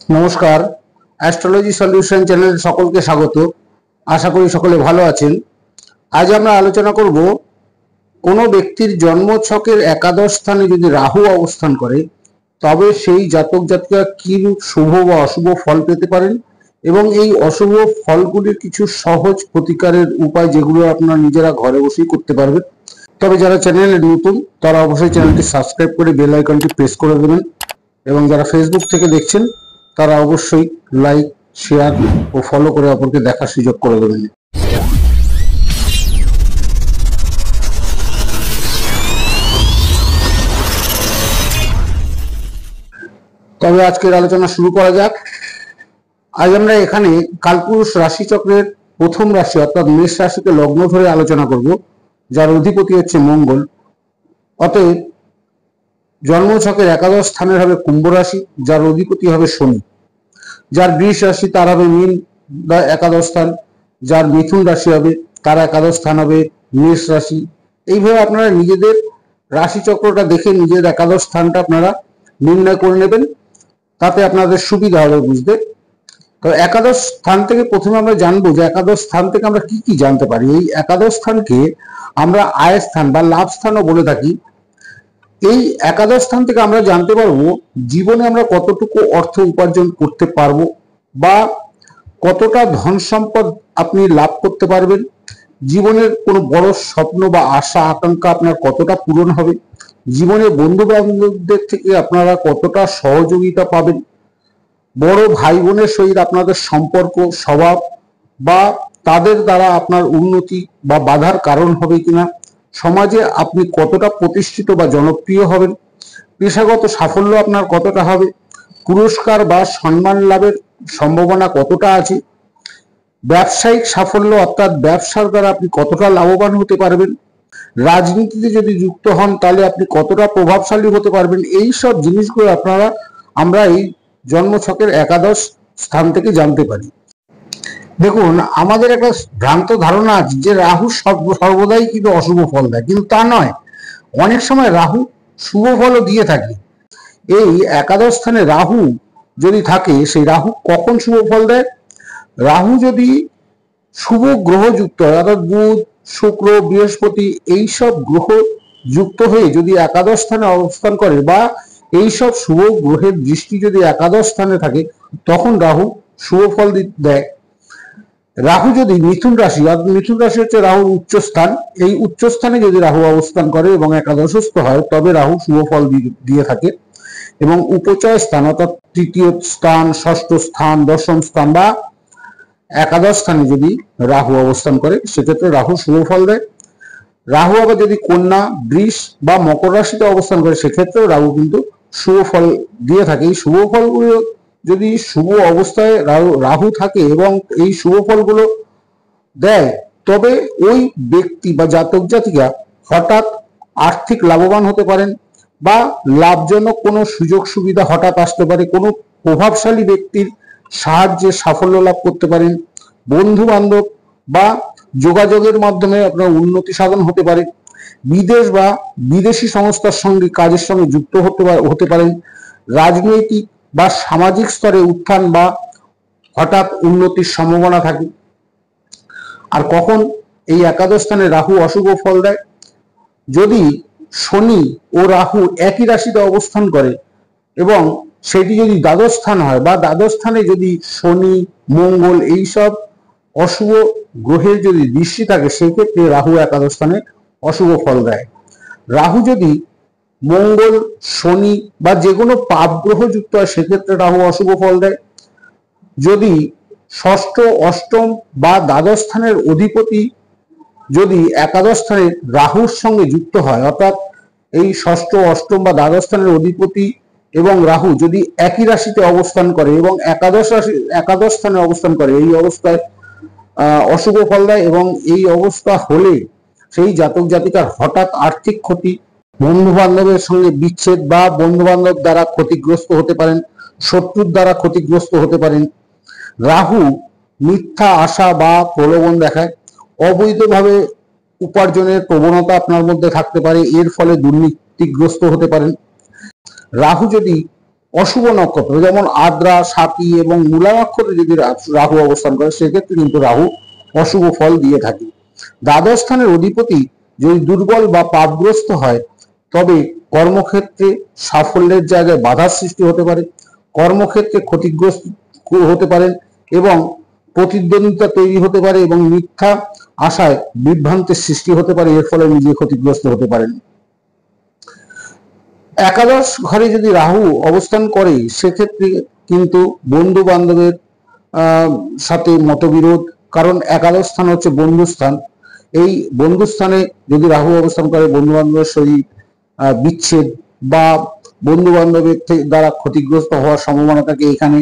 নমস্কার, astrology solution চ্যানেলে সকলকে স্বাগত। আশা করি সকলে ভালো আছেন। আজ আমরা আলোচনা করব কোনো ব্যক্তির জন্মছকের একাদশ স্থানে যদি রাহু অবস্থান করে তবে সেই জাতক জাতিকা কি শুভ বা অশুভ ফল পেতে পারেন এবং এই অশুভ ফলগুলির কিছু সহজ প্রতিকারের উপায় যেগুলো আপনারা নিজেরা ঘরে বসেই করতে পারবেন। তবে যারা চ্যানেলে নতুন তারা অবশ্যই চ্যানেলটি সাবস্ক্রাইব করে বেল আইকনটি প্রেস করে দেবেন এবং যারা ফেসবুক থেকে দেখছেন তারা অবশ্যই লাইক, শেয়ার ও ফলো করে অপরকে দেখার সুযোগ করে দেবেন। তবে আজকের আলোচনা শুরু করা যাক। আজ আমরা এখানে কালপুরুষ রাশিচক্রের প্রথম রাশি অর্থাৎ মেষ রাশিকে লগ্ন ধরে আলোচনা করব, যার অধিপতি হচ্ছে মঙ্গল। অতএব জন্মছকের একাদশ স্থানের হবে কুম্ভ রাশি, যার অধিপতি হবে শনি। যার বৃষ রাশি তার হবে মীন বা একাদশ স্থান, যার মিথুন রাশি হবে তার একাদশ স্থান হবে মেষ রাশি। এইভাবে আপনারা নিজেদের রাশিচক্রটা দেখে নিজের একাদশ স্থানটা আপনারা নির্ণয় করে নেবেন, তাতে আপনাদের সুবিধা হবে বুঝতে। তো একাদশ স্থান থেকে প্রথমে আমরা জানবো যে একাদশ স্থান থেকে আমরা কি কি জানতে পারি। এই একাদশ স্থানকে আমরা আয় স্থান বা লাভ স্থানও বলে থাকি। এই একাদশ স্থান থেকে আমরা জানতে পারবো জীবনে আমরা কতটুকু অর্থ উপার্জন করতে পারবো বা কতটা ধন সম্পদ আপনি লাভ করতে পারবেন, জীবনের কোনো বড় স্বপ্ন বা আশা আকাঙ্ক্ষা আপনার কতটা পূরণ হবে, জীবনে বন্ধু বান্ধবদের থেকে আপনারা কতটা সহযোগিতা পাবেন, বড় ভাই বোনের সহিত আপনাদের সম্পর্ক স্বভাব বা তাদের দ্বারা আপনার উন্নতি বা বাধার কারণ হবে কিনা, সমাজে আপনি কতটা প্রতিষ্ঠিত বা জনপ্রিয় হবেন, পেশাগত সাফল্য আপনার কতটা হবে, পুরস্কার বা সম্মান লাভের সম্ভাবনা কতটা আছে, ব্যবসায়িক সাফল্য অর্থাৎ ব্যবসার দ্বারা আপনি কতটা লাভবান হতে পারবেন, রাজনীতিতে যদি যুক্ত হন তাহলে আপনি কতটা প্রভাবশালী হতে পারবেন। এই সব জিনিসগুলো আমরা এই জন্মছকের একাদশ স্থান থেকে জানতে পারি। দেখুন, আমাদের একটা ভ্রান্ত ধারণা আছে যে রাহু সর্বদাই কিন্তু অশুভ ফল দেয়, কিন্তু তা নয়। অনেক সময় রাহু শুভ ফলও দিয়ে থাকে। এই একাদশ স্থানে রাহু যদি থাকে, সেই রাহু কখন শুভ ফল দেয়? রাহু যদি শুভ গ্রহ যুক্ত হয়, অর্থাৎ বুধ, শুক্র, বৃহস্পতি এইসব গ্রহ যুক্ত হয়ে যদি একাদশ স্থানে অবস্থান করে বা এইসব শুভ গ্রহের দৃষ্টি যদি একাদশ স্থানে থাকে, তখন রাহু শুভ ফল দেয়। রাহু যদি মিথুন রাশি, মিথুন রাশি হচ্ছে রাহুর উচ্চস্থান, এই উচ্চস্থানে যদি রাহু অবস্থান করে এবং একাদশস্থ হয় তবে রাহু শুভ ফল দিয়ে থাকে। এবং উপচয় স্থান অর্থাৎ তৃতীয় স্থান, ষষ্ঠ স্থান, দশম স্থান বা একাদশ স্থানে যদি রাহু অবস্থান করে সেক্ষেত্রে রাহু শুভ ফল দেয়। রাহু আবার যদি কন্যা, বৃষ বা মকর রাশিতে অবস্থান করে সেক্ষেত্রেও রাহু কিন্তু শুভ ফল দিয়ে থাকে। এই শুভ ফলগুলো যদি শুভ অবস্থায় রাহু থাকে এবং এই শুভ ফলগুলো দেয়, তবে ওই ব্যক্তি বা জাতক জাতিকা হঠাৎ আর্থিক লাভবান হতে পারেন বা লাভজনক কোনো সুযোগ সুবিধা হঠাৎ আসতে পারে, কোনো প্রভাবশালী ব্যক্তির সাহায্যে সাফল্য লাভ করতে পারেন, বন্ধু বান্ধব বা যোগাযোগের মাধ্যমে আপনার উন্নতি সাধন হতে পারে, বিদেশ বা বিদেশি সংস্থার সঙ্গে কাজের সঙ্গে যুক্ত হতে পারেন, রাজনৈতিক বা সামাজিক স্তরে উত্থান বা হঠাৎ উন্নতির সম্ভাবনা থাকে। আর কখন এই একাদশ স্থানে রাহু অশুভ ফল দেয়? যদি শনি ও রাহু একই রাশিতে অবস্থান করে এবং সেটি যদি দ্বাদশ স্থান হয় বা দ্বাদশ স্থানে যদি শনি, মঙ্গল এইসব অশুভ গ্রহের যদি দৃষ্টি থাকে, সেক্ষেত্রে রাহু একাদশ স্থানে অশুভ ফল দেয়। রাহু যদি মঙ্গল, শনি বা যে কোনো পাপ গ্রহ যুক্ত হয় সেক্ষেত্রে রাহু অশুভ ফল দেয়। যদি ষষ্ঠ, অষ্টম বা দ্বাদশ স্থানের অধিপতি যদি একাদশ স্থানে রাহুর সঙ্গে যুক্ত হয়, অর্থাৎ এই ষষ্ঠ, অষ্টম বা দ্বাদশ স্থানের অধিপতি এবং রাহু যদি একই রাশিতে অবস্থান করে এবং একাদশ স্থানে অবস্থান করে, এই অবস্থায় অশুভ ফল দেয়। এবং এই অবস্থা হলে সেই জাতক জাতিকার হঠাৎ আর্থিক ক্ষতি, বন্ধু বান্ধবের সঙ্গে বিচ্ছেদ বা বন্ধু বান্ধব দ্বারা ক্ষতিগ্রস্ত হতে পারেন, শত্রুর দ্বারা ক্ষতিগ্রস্ত হতে পারেন। রাহু মিথ্যা আশা বা প্রলোভন দেখায়, অবৈধভাবে উপার্জনের প্রবণতা আপনার মধ্যে থাকতে পারে, এর ফলে দুর্নীতিগ্রস্ত হতে পারেন। রাহু যদি অশুভ নক্ষত্র যেমন আদ্রা, সাপি এবং মূলা নক্ষত্রে যদি রাহু অবস্থান করে সেক্ষেত্রে কিন্তু রাহু অশুভ ফল দিয়ে থাকে। দ্বাদশ স্থানের অধিপতি যদি দুর্বল বা পাপগ্রস্ত হয় তবে কর্মক্ষেত্রে সাফল্যের জায়গায় বাধার সৃষ্টি হতে পারে, কর্মক্ষেত্রে ক্ষতিগ্রস্ত হতে পারেন এবং প্রতিদ্বন্দ্বিতা তৈরি হতে পারে এবং মিথ্যা আশায় বিভ্রান্তির সৃষ্টি হতে পারে, এর ফলে নিজে ক্ষতিগ্রস্ত হতে পারেন। একাদশ ঘরে যদি রাহু অবস্থান করে সেক্ষেত্রে কিন্তু বন্ধু বান্ধবের সাথে মতবিরোধ, কারণ একাদশ স্থান হচ্ছে বন্ধুস্থান। এই বন্ধুস্থানে যদি রাহু অবস্থান করে বন্ধু বান্ধবের সহিত বিচ্ছেদ বা বন্ধু বান্ধবের দ্বারা ক্ষতিগ্রস্ত হওয়ার সম্ভাবনা থাকে। এখানে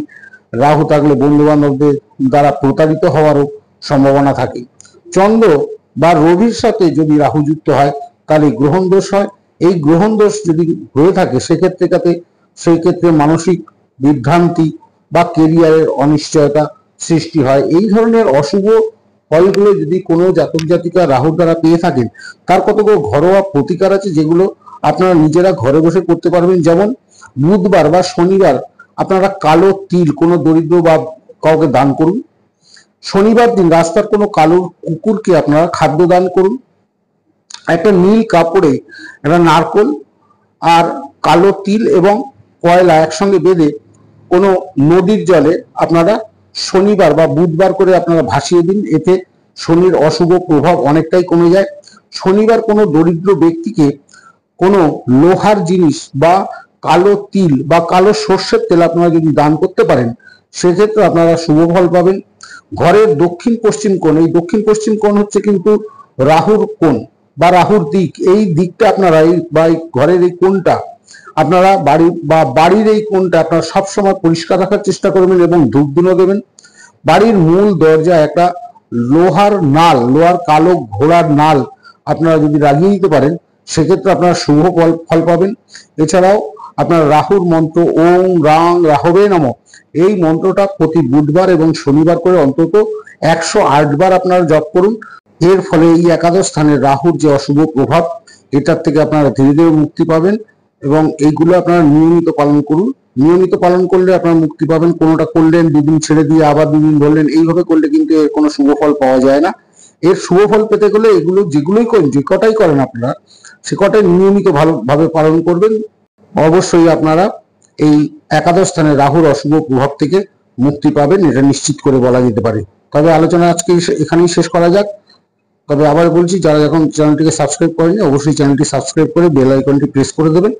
রাহু থাকলে বন্ধু বান্ধবদের দ্বারা প্রতারিত হওয়ারও সম্ভাবনা থাকে। চন্দ্র বা রবির সাথে যদি রাহু যুক্ত হয় তাহলে গ্রহণ দোষ হয়। এই গ্রহণ দোষ যদি হয়ে থাকে সেই ক্ষেত্রে মানসিক বিভ্রান্তি বা কেরিয়ারের অনিশ্চয়তা সৃষ্টি হয়। এই ধরনের অশুভ ফলগুলো যদি কোনো জাতক জাতিকা রাহুর দ্বারা পেয়ে থাকেন তার কতগুলো ঘরোয়া প্রতিকার আছে যেগুলো আপনারা নিজেরা ঘরে বসে করতে পারবেন। যেমন বুধবার বা শনিবার আপনারা কালো তিল কোনো দরিদ্র বা কাউকে দান করুন। শনিবার দিন রাস্তার কোনো কালো কুকুরকে আপনারা খাদ্য দান করুন। একটা নীল কাপড়ে একটা নারকোল আর কালো তিল এবং কয়লা একসঙ্গে বেঁধে কোনো নদীর জলে আপনারা শনিবার বা বুধবার করে আপনারা ভাসিয়ে দিন। এতে শনির অশুভ প্রভাব অনেকটাই কমে যায়। শনিবার কোনো দরিদ্র ব্যক্তিকে কোনো লোহার জিনিস বা কালো তিল বা কালো সর্ষের তেল আপনারা যদি দান করতে পারেন সেক্ষেত্রে আপনারা শুভ ফল পাবেন। ঘরের দক্ষিণ পশ্চিম কোণ, এই দক্ষিণ পশ্চিম কোণ হচ্ছে কিন্তু রাহুর কোণ বা রাহুর দিক। এই দিকটা আপনারা এই ঘরের এই কোণটা আপনারা বাড়ির এই কোণটা আপনারা সবসময় পরিষ্কার রাখার চেষ্টা করবেন এবং ধূপধুনো দেবেন। বাড়ির মূল দরজায় একটা লোহার কালো ঘোড়ার নাল আপনারা যদি লাগিয়ে দিতে পারেন সেক্ষেত্রে আপনারা শুভ ফল পাবেন। এছাড়াও আপনার রাহুর মন্ত্র ওং রাং রাহবে নমঃ, এই মন্ত্রটা প্রতি বুধবার এবং শনিবার করে অন্তত 108 বার আপনারা জপ করুন। এর ফলে এই একাদশ স্থানের রাহুর যে অশুভ প্রভাব এটার থেকে আপনারা ধীরে ধীরে মুক্তি পাবেন এবং এইগুলো আপনারা নিয়মিত পালন করুন। নিয়মিত পালন করলে আপনারা মুক্তি পাবেন। কোনোটা করলেন, দুদিন ছেড়ে দিয়ে আবার দুদিন ধরলেন, এইভাবে করলে কিন্তু এর কোনো শুভ ফল পাওয়া যায় না। এর শুভ ফল পেতে গেলে যেগুলোই করেন, যে কটাই করেন আপনারা সে কটাই নিয়মিত ভালোভাবে পালন করবেন। অবশ্যই আপনারা এই একাদশ স্থানে রাহুর অশুভ প্রভাব থেকে মুক্তি পাবেন, এটা নিশ্চিত করে বলা যেতে পারে। তবে আলোচনা আজকে এখানেই শেষ করা যাক। তবে আবার বলছি, যারা এখন চ্যানেলটিকে সাবস্ক্রাইব করেনি অবশ্যই চ্যানেলটি সাবস্ক্রাইব করে বেল আইকনটি প্রেস করে দেবেন